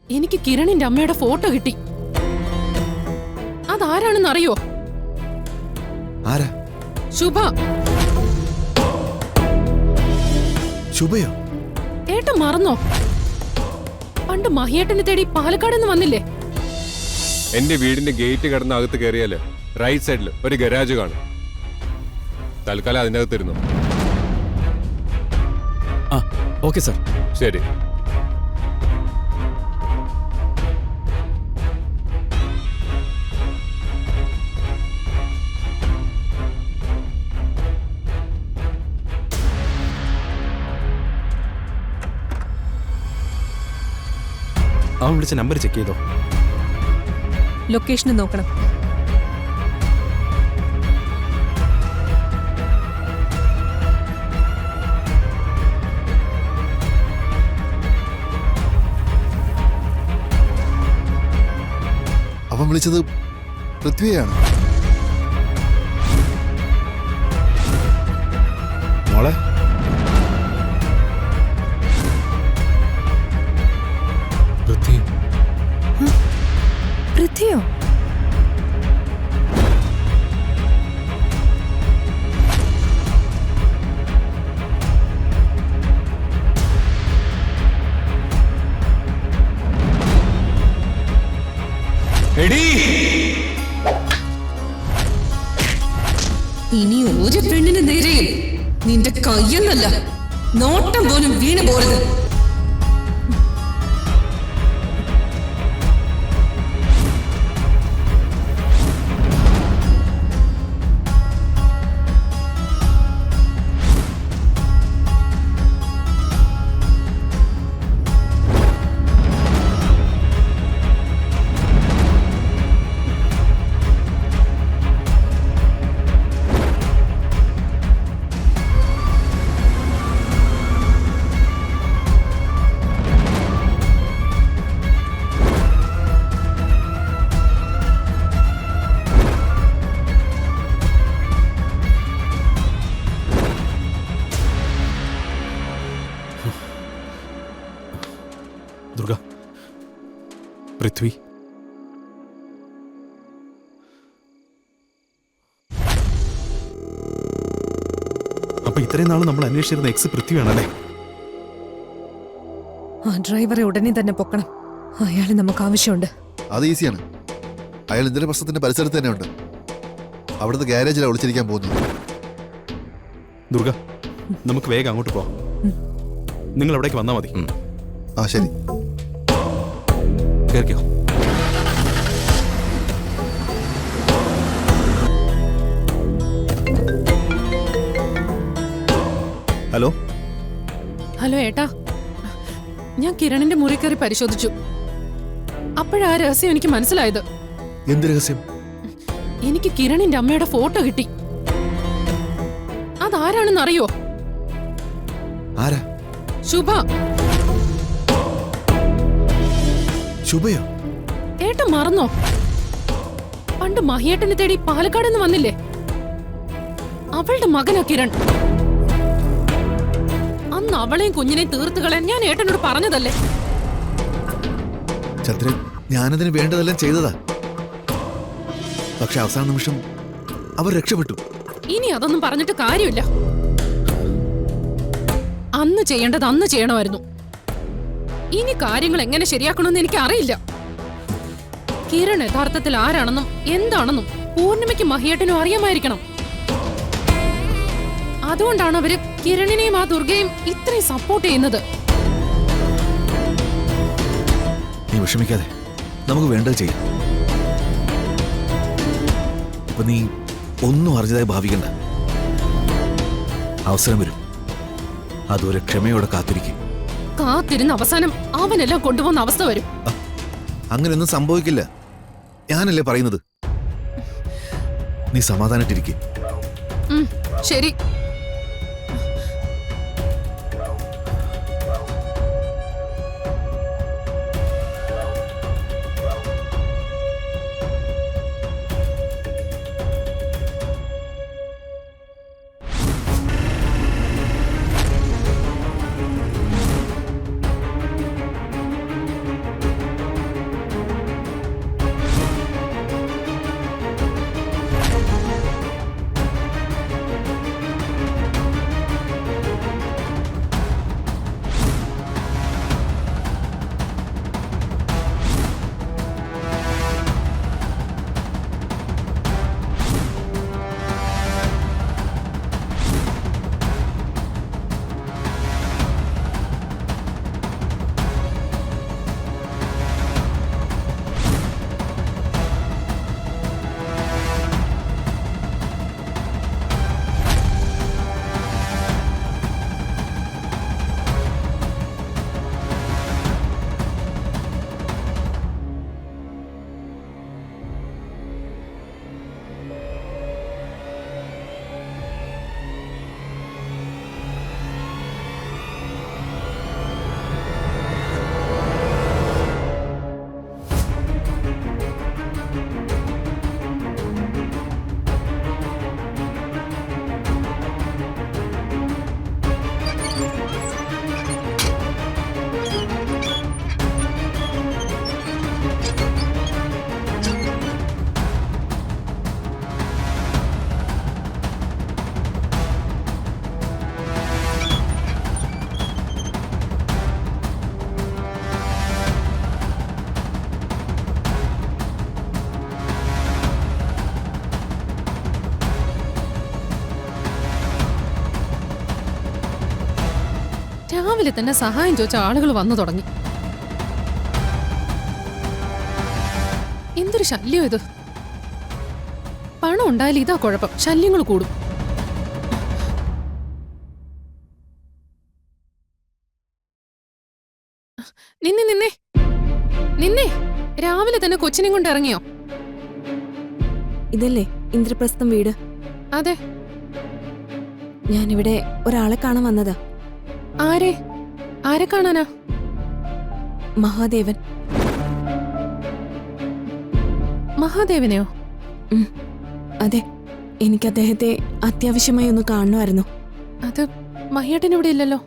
എനിക്ക് കിരണിന്റെ അമ്മയുടെ ഫോട്ടോ കിട്ടി. അതാരാണെന്ന് അറിയോ? ആരാ? ശുഭ. ശുഭയോ? ഏട്ടൻ മറന്നോ? പണ്ട് മഹിയേട്ടനെ തേടി പാലക്കാട് നിന്ന് വന്നില്ലേ? എന്റെ വീടിന്റെ ഗേറ്റ് കടന്ന് അകത്ത് കയറിയാല് റൈറ്റ് സൈഡിൽ ഒരു ഗരാജ് കാണും. തൽക്കാലം അതിന്റെ അകത്തിരുന്നു. ആ ഓക്കെ സാർ. ശരി. അവൻ വിളിച്ച നമ്പർ ചെക്ക് ചെയ്തോ? ലൊക്കേഷൻ നോക്കണം. അവൻ വിളിച്ചത് പൃഥ്വിയാണ്. മോളെ, പൃഥ്വി. പൃഥ്വിയോ? ഇനി ഒരു പെണ്ണിന് നേരെയും നിന്റെ കയ്യെന്നല്ല നോട്ടം പോലും വീണു പോരുത്. ദുർഗ, പൃഥ്വി. അപ്പൊ ഇത്രയും നാൾ നമ്മൾ അന്വേഷിച്ചിരുന്ന എക്സ് പൃഥ്വിയാണല്ലേ? ആ ഡ്രൈവറെ ഉടനെ തന്നെ പൊക്കണം. അയാളെ നമുക്ക് ആവശ്യമുണ്ട്. അത് ഈസിയാണ്. അയാൾ ഇന്ദ്രപ്രസ്ഥത്തിന്റെ പരിസരത്ത് തന്നെ ഉണ്ട്. അവിടുത്തെ ഗാരേജിലാണ് ഒളിച്ചിരിക്കാൻ പോകുന്നത്. ദുർഗ, നമുക്ക് വേഗം അങ്ങോട്ട് പോവാം. നിങ്ങൾ അവിടേക്ക് വന്നാൽ മതി. ആ ശരി. കേറിക്കോ. ഹലോ. ഹലോ ഏട്ടാ, ഞാൻ കിരണിന്റെ മുറി കയറി പരിശോധിച്ചു. അപ്പോഴാ രഹസ്യം എനിക്ക് മനസ്സിലായത്. എന്ത് രഹസ്യം? എനിക്ക് കിരണിന്റെ അമ്മയുടെ ഫോട്ടോ കിട്ടി. അതാരാണെന്ന് അറിയോ? ആരാ? ശുഭ. ശുഭയോ? ഏട്ടൻ മറന്നോ? പണ്ട് മഹിയേട്ടനെ തേടി പാലക്കാട് നിന്ന് വന്നില്ലേ? അവളുടെ മകനാ കിരൺ. അന്ന് അവളെയും കുഞ്ഞിനെയും തീർത്ത് കളയാൻ ഞാൻ ഏട്ടനോട് പറഞ്ഞതല്ലേ? ചന്ദ്രൻ, ഞാനതിന് വേണ്ടതെല്ലാം ചെയ്തതാ. പക്ഷെ അവസാന നിമിഷം അവർ രക്ഷപ്പെട്ടു. ഇനി അതൊന്നും പറഞ്ഞിട്ട് കാര്യമില്ല. അന്ന് ചെയ്യേണ്ടത് അന്ന് ചെയ്യണമായിരുന്നു. ഇനി കാര്യങ്ങൾ എങ്ങനെ ശരിയാക്കണമെന്ന് എനിക്ക് അറിയില്ല. കിരൺ യഥാർത്ഥത്തിൽ ആരാണെന്നും എന്താണെന്നും പൂർണിമയ്ക്ക് മഹിയേട്ടനും അറിയാമായിരിക്കണം. അതുകൊണ്ടാണ് അവര് കിരണിനെയും ആ ദുർഗയും ഇത്രയും സപ്പോർട്ട് ചെയ്യുന്നത്. നീ വിഷമിക്കാതെ, നമുക്ക് വേണ്ടത് ചെയ്യാം. ഇപ്പൊ നീ ഒന്നും അറിഞ്ഞതായി ഭാവിക്കണ്ട. അവസരം വരും. അതുവരെ ക്ഷമയോടെ കാത്തിരിക്കും. കാത്തിരുന്ന് അവസാനം അവനെല്ലാം കൊണ്ടുപോകുന്ന അവസ്ഥ വരും. അങ്ങനെയൊന്നും സംഭവിക്കില്ല. ഞാനല്ലേ പറയുന്നത്. നീ സമാധാനായിട്ടിരിക്കും. ശരി. രാവിലെ തന്നെ സഹായം ചോദിച്ച ആളുകൾ വന്നു തുടങ്ങി. എന്തൊരു ശല്യം ഇത്! പണം ഉണ്ടായാലും ഇതാ കുഴപ്പം, ശല്യങ്ങൾ കൂടും. നിന്നെ രാവിലെ തന്നെ കൊച്ചിനെ കൊണ്ട് ഇറങ്ങിയോ? ഇതല്ലേ ഇന്ദ്രപ്രസ്ഥം വീട്? അതെ. ഞാനിവിടെ ഒരാളെ കാണാൻ വന്നതാ. ആരെ കാണാനാ? മഹാദേവൻ. മഹാദേവനെയോ? അതെ, എനിക്ക് അദ്ദേഹത്തെ അത്യാവശ്യമായി ഒന്ന് കാണണമായിരുന്നു. അത് മഹിയേട്ടൻ ഇവിടെ ഇല്ലല്ലോ.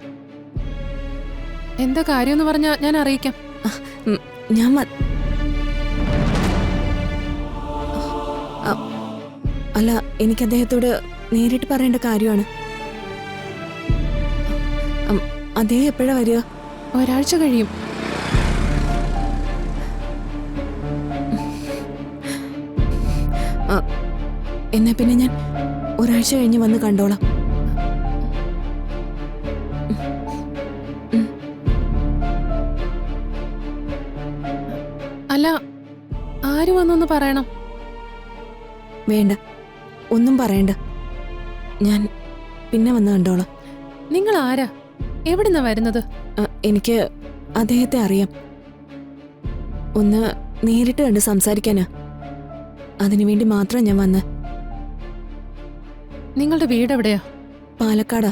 എന്താ കാര്യമെന്ന് പറഞ്ഞാ ഞാൻ അറിയിക്കാം. ഞാൻ അല്ല, എനിക്ക് അദ്ദേഹത്തോട് നേരിട്ട് പറയേണ്ട കാര്യമാണ്. അദ്ദേഹം എപ്പോഴാ വരിക? ഒരാഴ്ച കഴിയും. എന്നാ പിന്നെ ഞാൻ ഒരാഴ്ച കഴിഞ്ഞ് വന്ന് കണ്ടോളാം. അല്ല, ആര് വന്നൊന്ന് പറയണം. വേണ്ട, ഒന്നും പറയണ്ട. ഞാൻ പിന്നെ വന്ന് കണ്ടോളാം. നിങ്ങൾ ആരാ? എവിടുന്നാ വരുന്നത്? എനിക്ക് അദ്ദേഹത്തെ അറിയാം. ഒന്ന് നേരിട്ട് കണ്ട് സംസാരിക്കാനാ. അതിനുവേണ്ടി മാത്രം ഞാൻ വന്ന്. നിങ്ങളുടെ വീട് എവിടെയാ? പാലക്കാടാ.